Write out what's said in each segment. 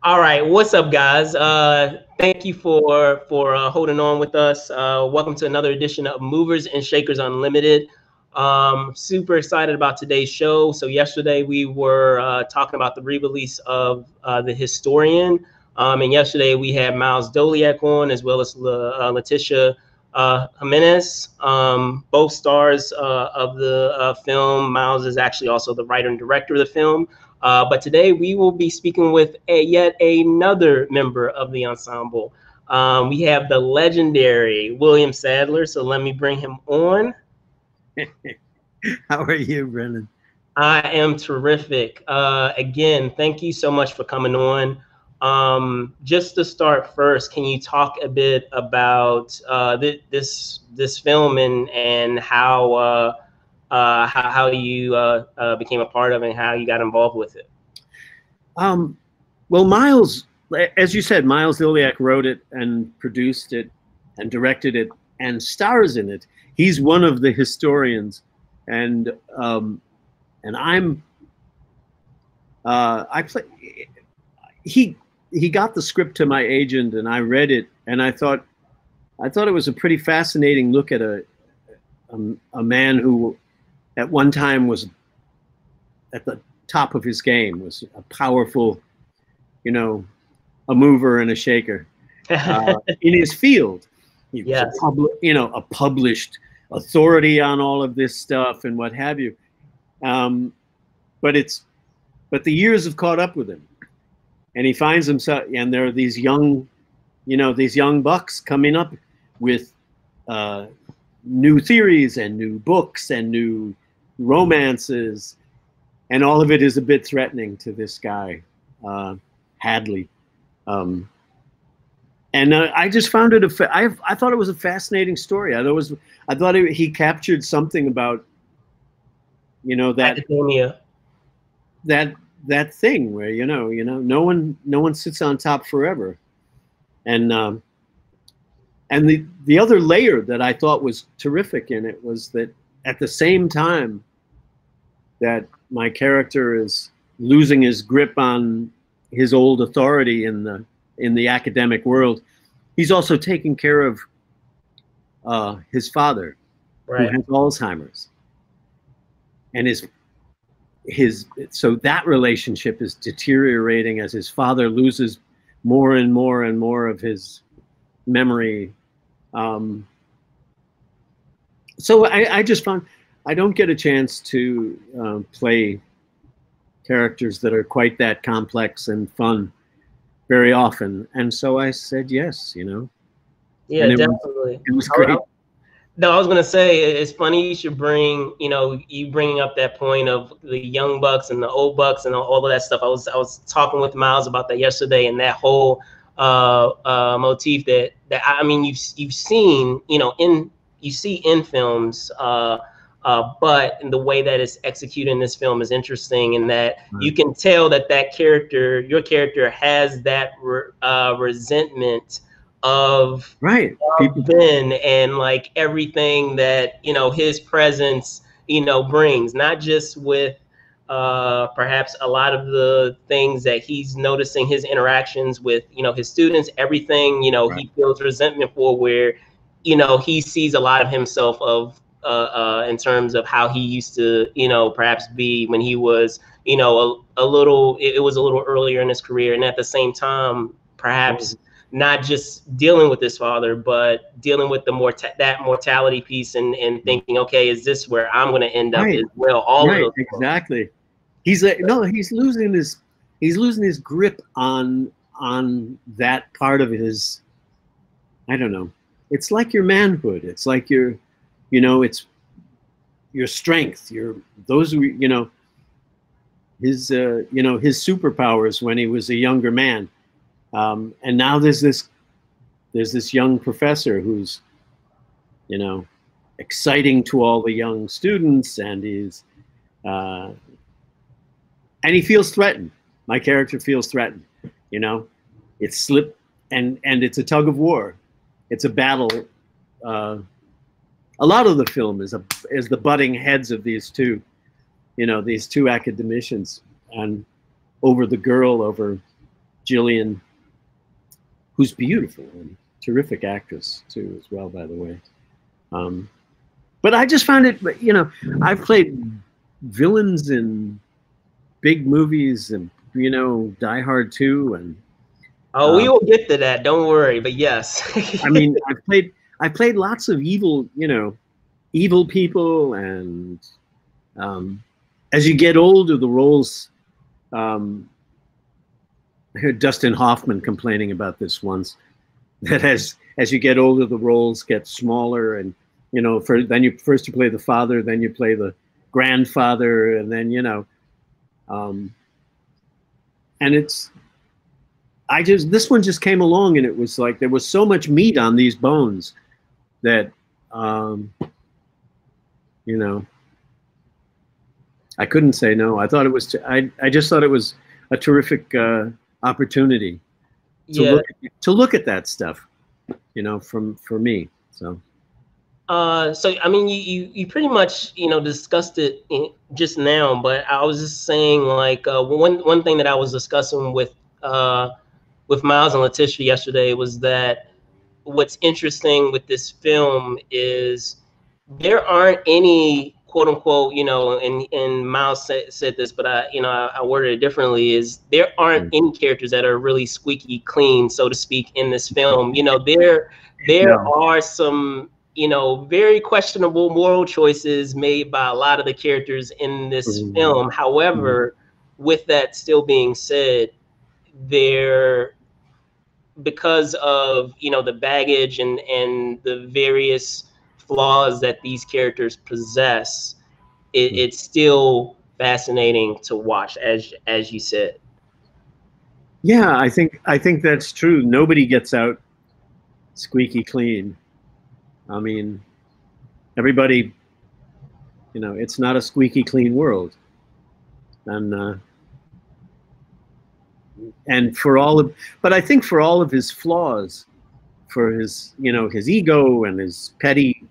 All right, what's up, guys? Thank you for holding on with us. Welcome to another edition of Movers and Shakers Unlimited. Super excited about today's show. So yesterday we were talking about the re-release of The Historian, and yesterday we had Miles Doliak on, as well as Letitia Jimenez, both stars of the film. Miles is actually also the writer and director of the film. But today we will be speaking with yet another member of the ensemble. We have the legendary William Sadler. So let me bring him on. How are you, Brennan? I am terrific. Again, thank you so much for coming on. Just to start first, can you talk a bit about this film and how you became a part of it and how you got involved with it? Well, Miles, as you said, Miles Doliak wrote it and produced it and directed it and stars in it. He's one of the historians, and I'm I play. He got the script to my agent, and I read it, and I thought it was a pretty fascinating look at a man who at one time was at the top of his game, was a powerful, a mover and a shaker in his field. He was a published authority on all of this stuff and what have you. But the years have caught up with him, and he finds himself, and there are these young bucks coming up with new theories and new books and new romances, and all of it is a bit threatening to this guy, Hadley. And I just found it I thought it was a fascinating story. I thought he captured something about, that academia, that thing where no one sits on top forever, and the other layer that I thought was terrific in it was that at the same time that my character is losing his grip on his old authority in the academic world, he's also taking care of his father, right, who has Alzheimer's, and so that relationship is deteriorating as his father loses more and more and more of his memory. So I just found I don't get a chance to play characters that are quite that complex and fun very often, and so I said yes. Yeah, definitely. It was great. No, I was gonna say it's funny you should bring, you bringing up that point of the young bucks and the old bucks and all of that stuff. I was talking with Miles about that yesterday, and that whole motif that I mean you've seen, you see in films, but the way that it's executed in this film is interesting, in that you can tell that your character has that resentment of Ben, and like everything that his presence brings, not just with perhaps a lot of the things that he's noticing, his interactions with his students, everything he feels resentment for, where he sees a lot of himself of in terms of how he used to perhaps be when he was a little, it was a little earlier in his career, and at the same time perhaps not just dealing with his father, but dealing with the that mortality piece, and thinking, okay, is this where I'm going to end up as well? All of those exactly. He's losing his grip on that part of his. I don't know. It's like your manhood. It's like it's your strength. His superpowers when he was a younger man. And now there's this young professor who's, exciting to all the young students, and he feels threatened. My character feels threatened. It's slip, and it's a tug of war. It's a battle. A lot of the film is the butting heads of these two academicians, and over the girl, over Jillian, who's beautiful and terrific actress too, as well, by the way. But I just found it, you know, I've played villains in big movies, and you know, Die Hard 2, and we will get to that. Don't worry. But yes, I mean, I played lots of evil, you know, evil people, and as you get older, the roles. I heard Dustin Hoffman complaining about this once, that as you get older, the roles get smaller, and you know, then you play the father, then you play the grandfather, and then you know, and this one just came along, and it was like there was so much meat on these bones that you know, I couldn't say no. I thought it was I just thought it was a terrific opportunity to look at that stuff, you know, for me. So I mean, you pretty much, you know, discussed it just now, but I was just saying, like, one thing that I was discussing with Miles and Letitia yesterday was that what's interesting with this film is there aren't any quote unquote, you know, and Miles said this, but I worded it differently, is there aren't any characters that are really squeaky clean, so to speak, in this film. You know, there are some, you know, very questionable moral choices made by a lot of the characters in this film. However, with that still being said, because of, you know, the baggage and the various flaws that these characters possess, it's still fascinating to watch, as you said. Yeah, I think that's true. Nobody gets out squeaky clean. I mean, everybody, you know, it's not a squeaky clean world, and but I think for all of his flaws, for his, you know, his ego and his petty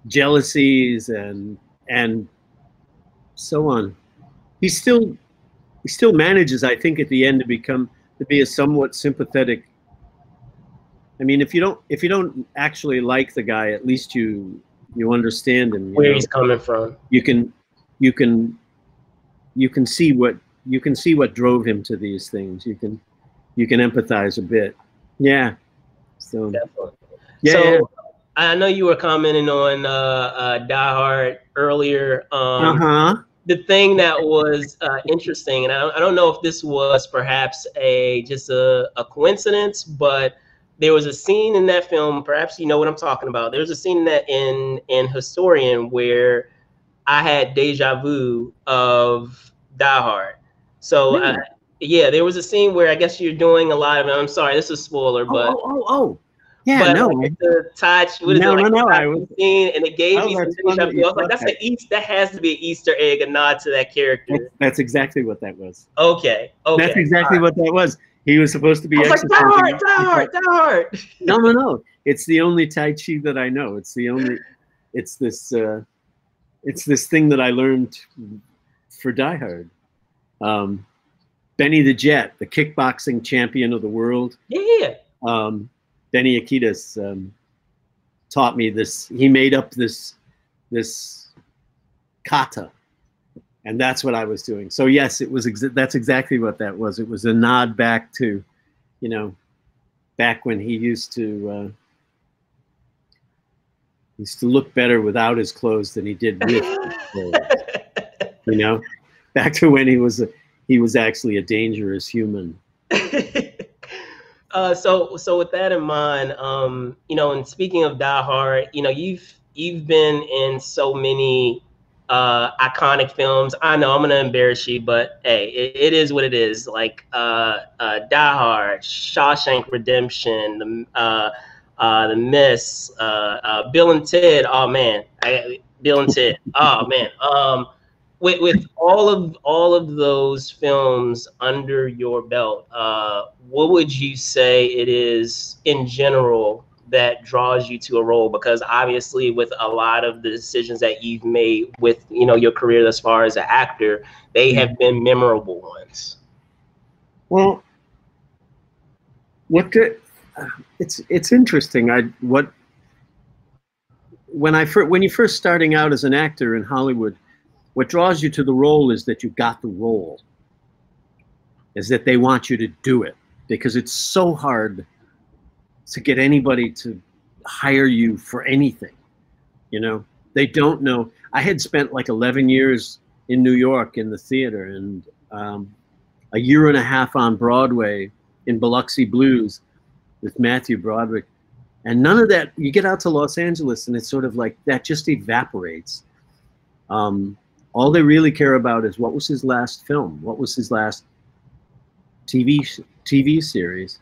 jealousies and so on, he still manages, I think, at the end to be a somewhat sympathetic. I mean, if you don't actually like the guy, at least you understand him, where he's coming from. You can see what drove him to these things. You can empathize a bit. Yeah. So definitely. Yeah. So yeah. I know you were commenting on Die Hard earlier. The thing that was interesting, and I don't know if this was perhaps just a coincidence, but there was a scene in that film, perhaps you know what I'm talking about. There's a scene in Historian where I had deja vu of Die Hard. So yeah, there was a scene where I guess you're doing a lot of, I'm sorry, this is a spoiler, but yeah, but no, like the touch, what is no, it, like, no, I was seeing, and it gave me some deja vu. I was like, that has to be an Easter egg, a nod to that character. That's exactly what that was. Okay. That's exactly what that was. He was supposed to be. I was like, Die Hard. No. It's the only Tai Chi that I know. It's the only. It's this thing that I learned for Die Hard. Benny the Jet, the kickboxing champion of the world. Yeah. Benny Akitas taught me this. He made up this kata, and that's what I was doing. So yes, it was. That's exactly what that was. It was a nod back to, you know, back when he used to look better without his clothes than he did with his clothes. You know, back to when he was actually a dangerous human. So with that in mind, you know, and speaking of Die Hard, you know, you've been in so many iconic films. I know I'm gonna embarrass you, but hey, it is what it is. Like Die Hard, Shawshank Redemption, the Miss, Bill and Ted. Oh man, Bill and Ted. Oh man. With all of those films under your belt, what would you say it is in general that draws you to a role? Because obviously, with a lot of the decisions that you've made with, you know, your career thus far as an actor, they have been memorable ones. Well, What could, it's interesting. When you're first starting out as an actor in Hollywood, what draws you to the role is that you got the role, is that they want you to do it, because it's so hard to get anybody to hire you for anything. You know, they don't know. I had spent like 11 years in New York in the theater, and a year and a half on Broadway in Biloxi Blues with Matthew Broderick. And none of that, you get out to Los Angeles and it's sort of like that just evaporates. All they really care about is what was his last film? What was his last TV series?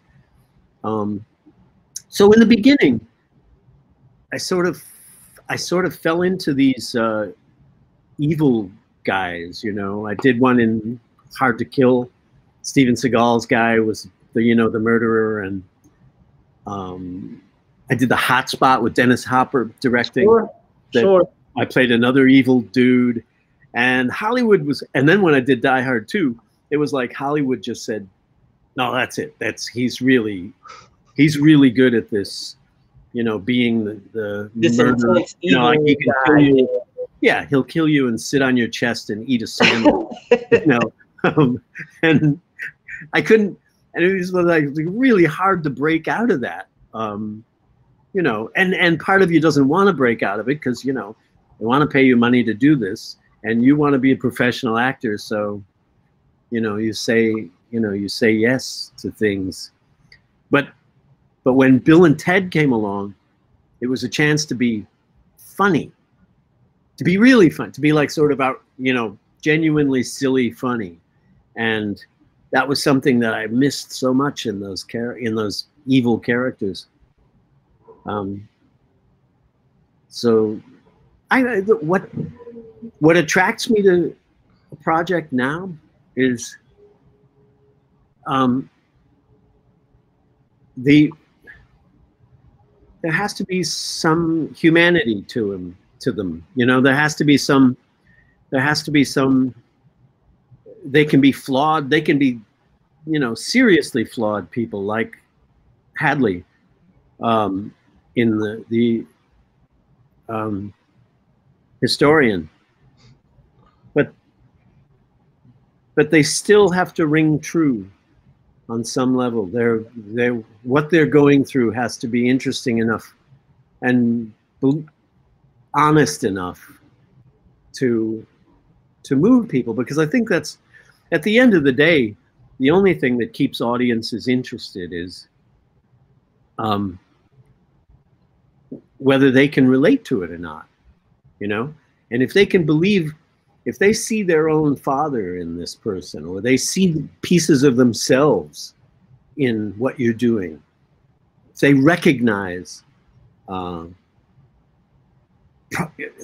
So in the beginning, I sort of fell into these evil guys, you know. I did one in Hard to Kill. Steven Seagal's guy was the murderer, and I did The Hot Spot with Dennis Hopper directing. Sure. I played another evil dude, and Hollywood was. And then when I did Die Hard 2, it was like Hollywood just said, "No, that's it. He's really good at this." You know, being the murderer. You know, like he can kill you. Yeah, he'll kill you and sit on your chest and eat a sandwich. You know, and I couldn't. And it was like really hard to break out of that. You know, and part of you doesn't want to break out of it because, you know, they want to pay you money to do this, and you want to be a professional actor. So, you know, you say yes to things. But when Bill and Ted came along, it was a chance to be funny, to be really fun, to be like sort of out, you know, genuinely silly funny. And that was something that I missed so much in those evil characters. So what attracts me to a project now is there has to be some humanity to them. You know, there has to be some, they can be flawed. They can be, you know, seriously flawed people like Hadley in the Historian. But they still have to ring true on some level. What they're going through has to be interesting enough and honest enough to move people, because I think that's, at the end of the day, the only thing that keeps audiences interested is whether they can relate to it or not, you know? And if they can believe, if they see their own father in this person, or they see pieces of themselves in what you're doing, if they recognize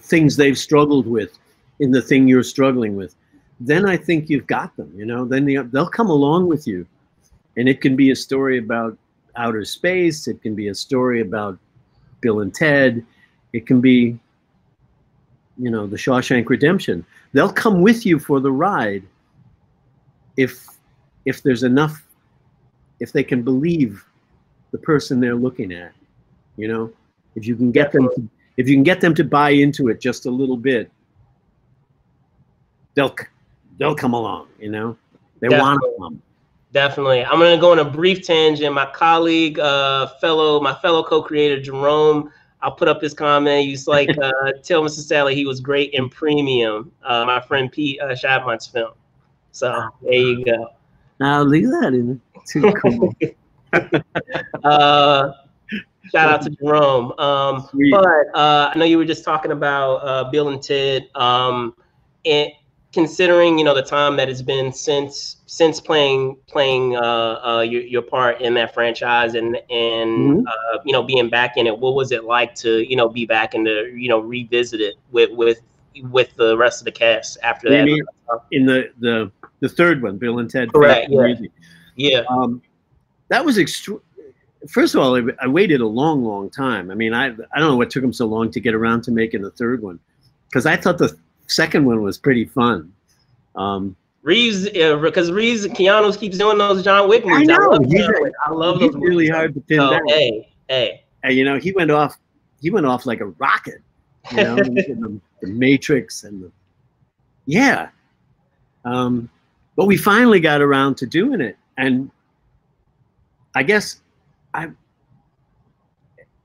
things they've struggled with in the thing you're struggling with, then I think you've got them, you know? Then they'll come along with you. And it can be a story about outer space. It can be a story about Bill and Ted. It can be, you know, the Shawshank Redemption. They'll come with you for the ride if there's enough, if they can believe the person they're looking at, you know? If you can get them to buy into it just a little bit, they'll come along, you know? They want to come. Definitely. I'm going to go on a brief tangent. My colleague, my fellow co-creator, Jerome, I'll put up his comment. He's like, tell Mr. Sadler he was great in Premium, my friend Pete Shadmont's film. So there you go. Now leave that in. Too cool. Shout out to Jerome. But I know you were just talking about Bill and Ted. And considering, you know, the time that it's been since playing your part in that franchise and you know, being back in it, what was it like to, you know, be back and to, you know, revisit it with the rest of the cast after that? You mean in the third one, Bill and Ted? Correct. Yeah. That was first of all, I waited a long time. I mean, I don't know what took them so long to get around to making the third one, because I thought the second one was pretty fun. Reeves, because Reeves, Keanu keeps doing those John Wick I movies. I know love John Wick. I love he's those movies. really hard to pin So, down. hey. And, you know, he went off like a rocket. You know, the Matrix and yeah. But we finally got around to doing it, and I guess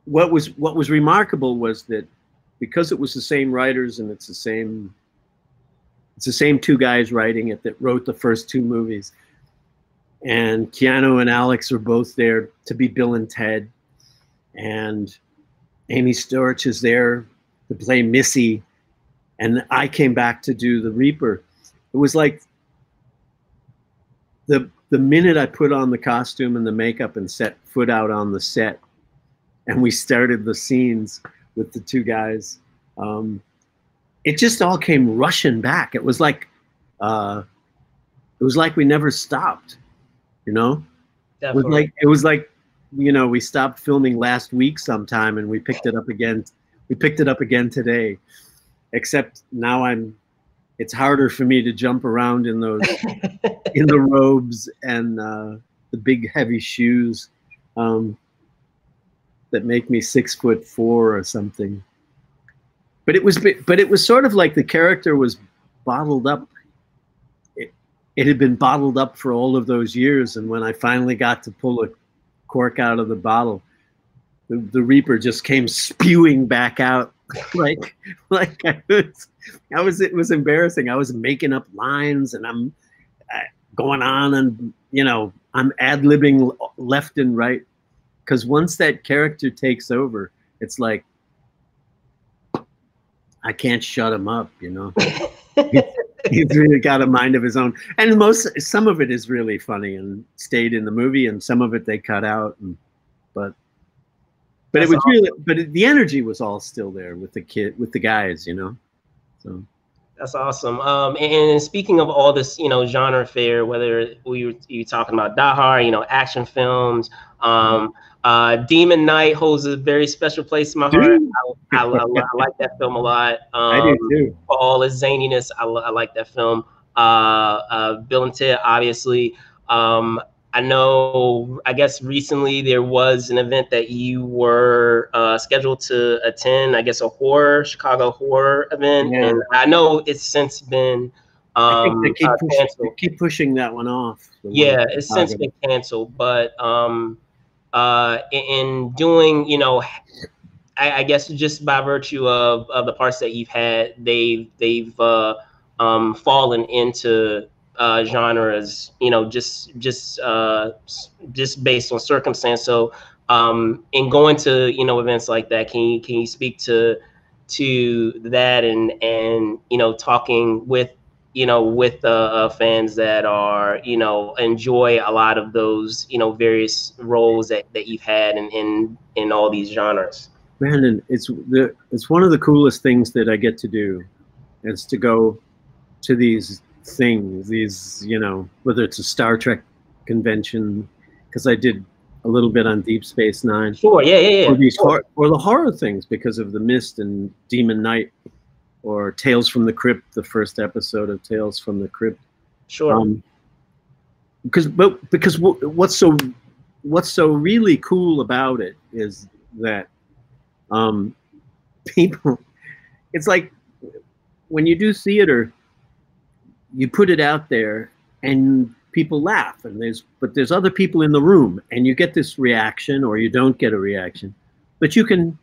what was remarkable was that because it was the same writers and it's the same two guys writing it that wrote the first two movies, and Keanu and Alex are both there to be Bill and Ted, and Amy Storch is there to play Missy, and I came back to do the Reaper. It was like the minute I put on the costume and the makeup and set foot out on the set, and we started the scenes with the two guys, it just all came rushing back. It was like we never stopped, you know. Definitely. It was like you know, we stopped filming last week sometime and we picked it up again. We picked it up again today, except now it's harder for me to jump around in those in the robes and the big heavy shoes that make me 6'4" or something. But it was sort of like the character was bottled up. It had been bottled up for all of those years, and when I finally got to pull a cork out of the bottle, the Reaper just came spewing back out like it was embarrassing. I was making up lines and I'm going on and, you know, I'm ad-libbing left and right, because once that character takes over, it's like I can't shut him up, you know. He's really got a mind of his own, and some of it is really funny and stayed in the movie, and some of it they cut out. But it was really, but the energy was all still there with the guys, you know. So that's awesome. And speaking of all this, you know, genre fare, whether you talking about Die Hard, you know, action films, Demon Knight holds a very special place in my heart. I like that film a lot. I do too. For all its zaniness, I like that film. Bill and Ted, obviously. I know, I guess recently there was an event that you were scheduled to attend, I guess Chicago horror event. Yeah. And I know it's since been canceled. They keep pushing that one off. Yeah, it's since been canceled. But in doing, you know, I guess just by virtue of the parts that you've had, they've fallen into genres, you know, just based on circumstance. So in going to, you know, events like that, can you speak to that and you know, talking with, you know, with fans that are, you know, enjoy a lot of those, you know, various roles that you've had in all these genres? Brandon, it's one of the coolest things that I get to do, is to go to these things, you know, whether it's a Star Trek convention, because I did a little bit on Deep Space Nine. Sure, yeah. Or the horror things because of The Mist and Demon Knight, or Tales from the Crypt, the first episode of Tales from the Crypt. Sure. Because what's so really cool about it is that people, it's like when you do theater, you put it out there and people laugh, and there's other people in the room, and you get this reaction or you don't get a reaction, but you can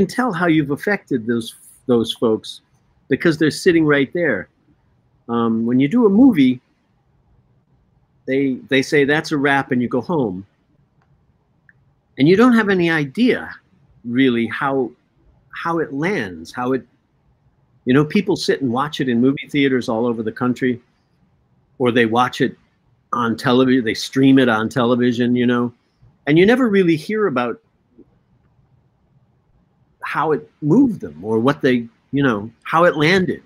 tell how you've affected those folks because they're sitting right there. When you do a movie, they say that's a wrap and you go home, and you don't have any idea really how it lands, you know, people sit and watch it in movie theaters all over the country, or they watch it on television, they stream it on television, you know, and you never really hear about how it moved them or what they, you know, how it landed.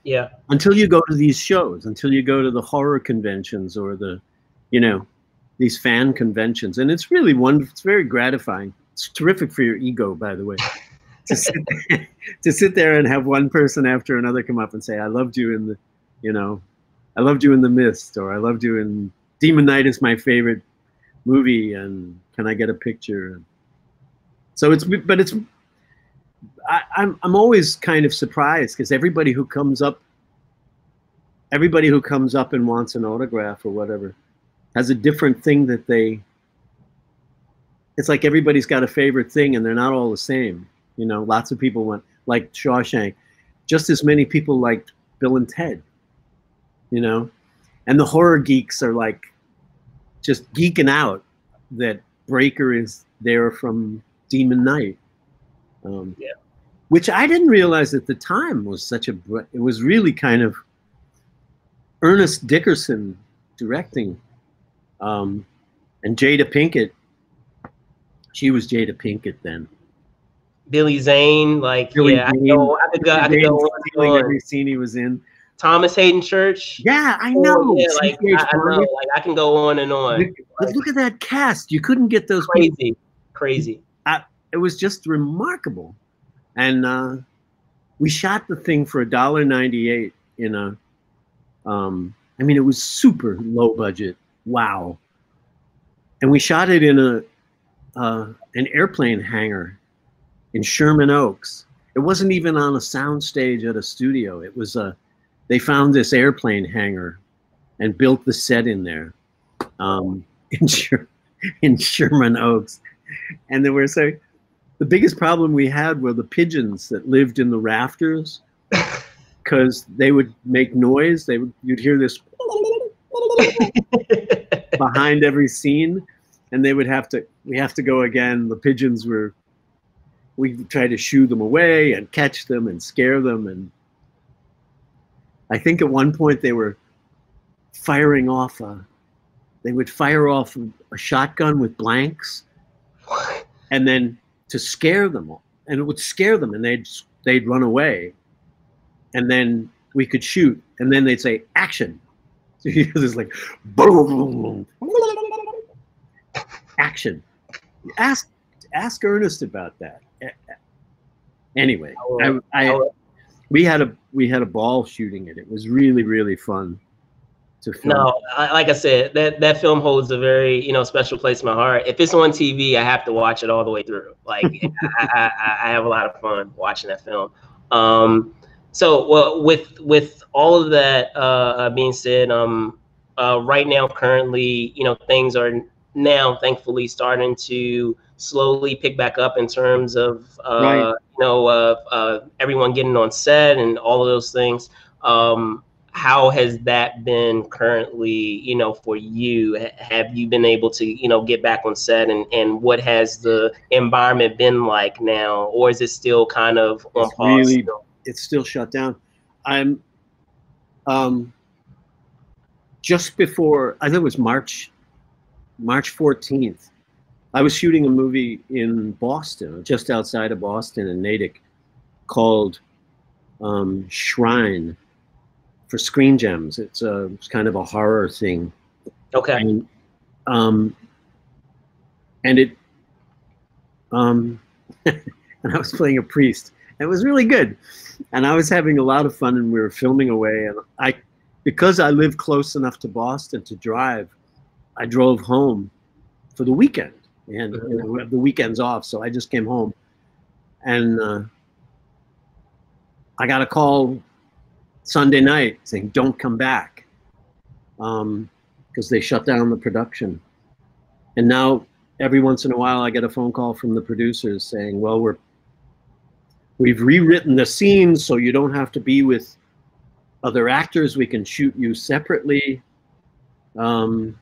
Yeah. Until you go to these shows, until you go to the horror conventions or the, you know, these fan conventions. And it's really wonderful. It's very gratifying. It's terrific for your ego, by the way. to sit there and have one person after another come up and say, I loved you in the, you know, I loved you in The Mist, or I loved you in Demon Knight is my favorite movie, and can I get a picture? So I'm always kind of surprised because everybody who comes up and wants an autograph or whatever has a different thing that it's like everybody's got a favorite thing and they're not all the same. You know, lots of people went like Shawshank, just as many people liked Bill and Ted, you know, and the horror geeks are like just geeking out that Breaker is there from Demon Knight. Yeah. Which I didn't realize at the time was it was really kind of Ernest Dickerson directing. And Jada Pinkett, she was Jada Pinkett then. Billy Zane, like, Billy yeah, Zane, I could go on. Every scene he was in. Thomas Hayden Church. Yeah, I know. Yeah, like, I know. Like, I can go on and on. But look at that cast. You couldn't get those crazy, crazy. It was just remarkable. And we shot the thing for $1.98 in a, I mean, it was super low budget. Wow. And we shot it in an airplane hangar in Sherman Oaks. It wasn't even on a sound stage at a studio. It was they found this airplane hangar and built the set in there, in Sherman Oaks. And then the biggest problem we had were the pigeons that lived in the rafters, because they would make noise. You'd hear this behind every scene, and we have to go again. The pigeons we tried to shoo them away and catch them and scare them. And I think at one point they were firing off they would fire off a shotgun with blanks, and then to scare them, and it would scare them, and they'd run away, and then we could shoot, and then they'd say action. So you hear this like boom, action. Ask Ernest about that. Anyway, we had a ball shooting it. It was really, really fun to film. No, like I said, that film holds a very, you know, special place in my heart. If it's on TV, I have to watch it all the way through. Like, I have a lot of fun watching that film. So, well, with all of that being said, right now, currently, you know, things are now thankfully starting to slowly pick back up in terms of Right. you know, everyone getting on set and all of those things. How has that been currently, you know, for you? Have you been able to, you know, get back on set, and what has the environment been like now, or is it still kind of on pause? Really, it's still shut down. I'm just before, I think it was March 14th, I was shooting a movie in Boston, just outside of Boston in Natick, called Shrine, for Screen Gems. It's kind of a horror thing. Okay. And it and I was playing a priest. It was really good, and I was having a lot of fun, and we were filming away. And because I live close enough to Boston to drive, I drove home for the weekend, and you know, we have the weekends off, so I just came home, and I got a call Sunday night saying, "Don't come back," because they shut down the production. And now every once in a while I get a phone call from the producers saying, "Well, we've rewritten the scenes so you don't have to be with other actors. We can shoot you separately, and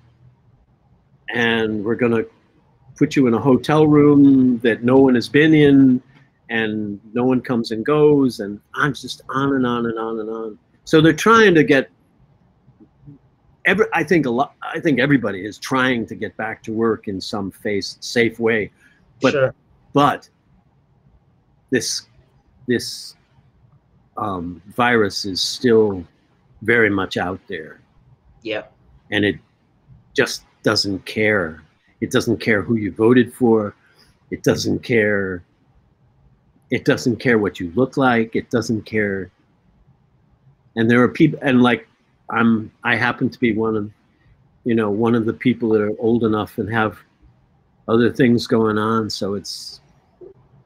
we're gonna put you in a hotel room that no one has been in, and no one comes and goes," and I'm just on and on and on and on. So they're trying to get I think everybody is trying to get back to work in some safe way, but Sure. But this virus is still very much out there. Yeah. And it just doesn't care. It doesn't care who you voted for. It doesn't care. It doesn't care what you look like. It doesn't care. And there are people, and like I happen to be one of the people that are old enough and have other things going on, so it's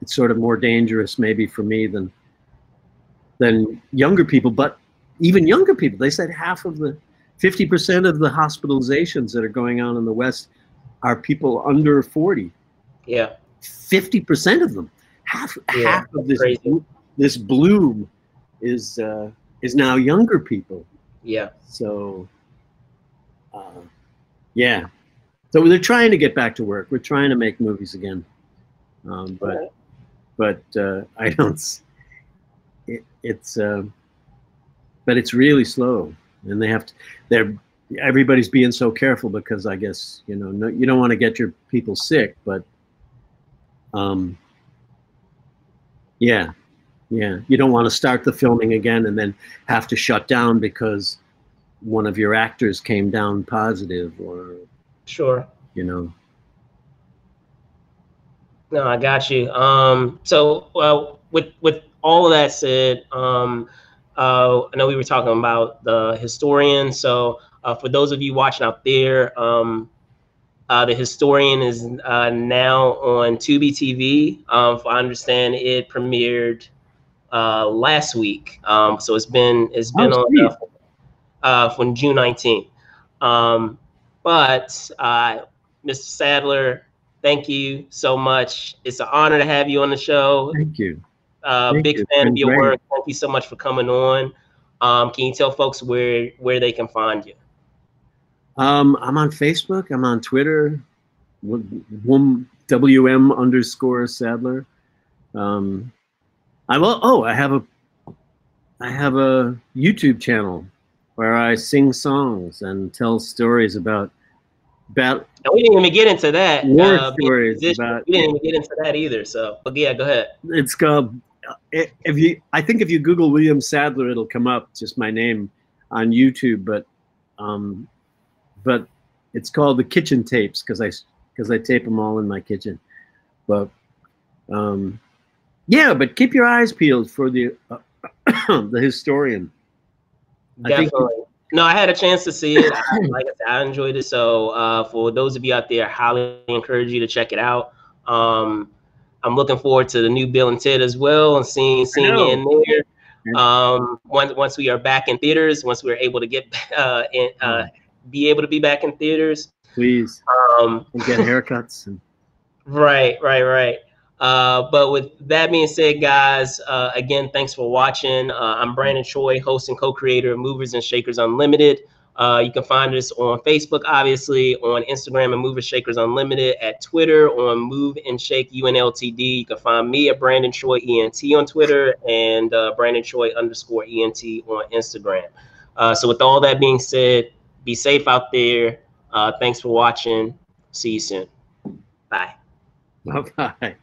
sort of more dangerous maybe for me than younger people. But even younger people, they said 50% of the hospitalizations that are going on in the West are people under 40. Yeah. 50% of them. Half of this bloom is now younger people. Yeah. So yeah. So they're trying to get back to work. We're trying to make movies again. But I don't. But it's really slow, and they have to. Everybody's being so careful because I guess you don't want to get your people sick, but yeah, you don't want to start the filming again and then have to shut down because one of your actors came down positive, or sure, No, I got you. So with all of that said, I know we were talking about the Historian. So for those of you watching out there, the Historian is now on Tubi TV. If I understand, it premiered last week. So it's been on from June 19th. But Mr. Sadler, thank you so much. It's an honor to have you on the show. Thank you. Big fan of your work. Thank you so much for coming on. Can you tell folks where they can find you? I'm on Facebook. I'm on Twitter. WM_Sadler. I have a YouTube channel where I sing songs and tell stories about. And we didn't even get into that. War stories we didn't even get into that either. So, but yeah, go ahead. It's called. I think if you Google William Sadler, it'll come up, just my name on YouTube. But it's called The Kitchen Tapes because I tape them all in my kitchen. But yeah, but keep your eyes peeled for the Historian. Definitely. No, I had a chance to see it. Like I said, I enjoyed it. So for those of you out there, I highly encourage you to check it out. I'm looking forward to the new Bill and Ted as well, and seeing it in there. Once we are back in theaters, once we're able to get be able to be back in theaters, please get haircuts. Right. But with that being said, guys, again, thanks for watching. I'm Brandon Choi, host and co-creator of Movers and Shakers Unlimited. You can find us on Facebook, obviously, on Instagram at Movers Shakers Unlimited, at Twitter on Move and Shake UNLTD. You can find me at Brandon Choi ENT on Twitter and Brandon Choi _ENT on Instagram. So with all that being said, be safe out there. Thanks for watching. See you soon. Bye. Bye-bye.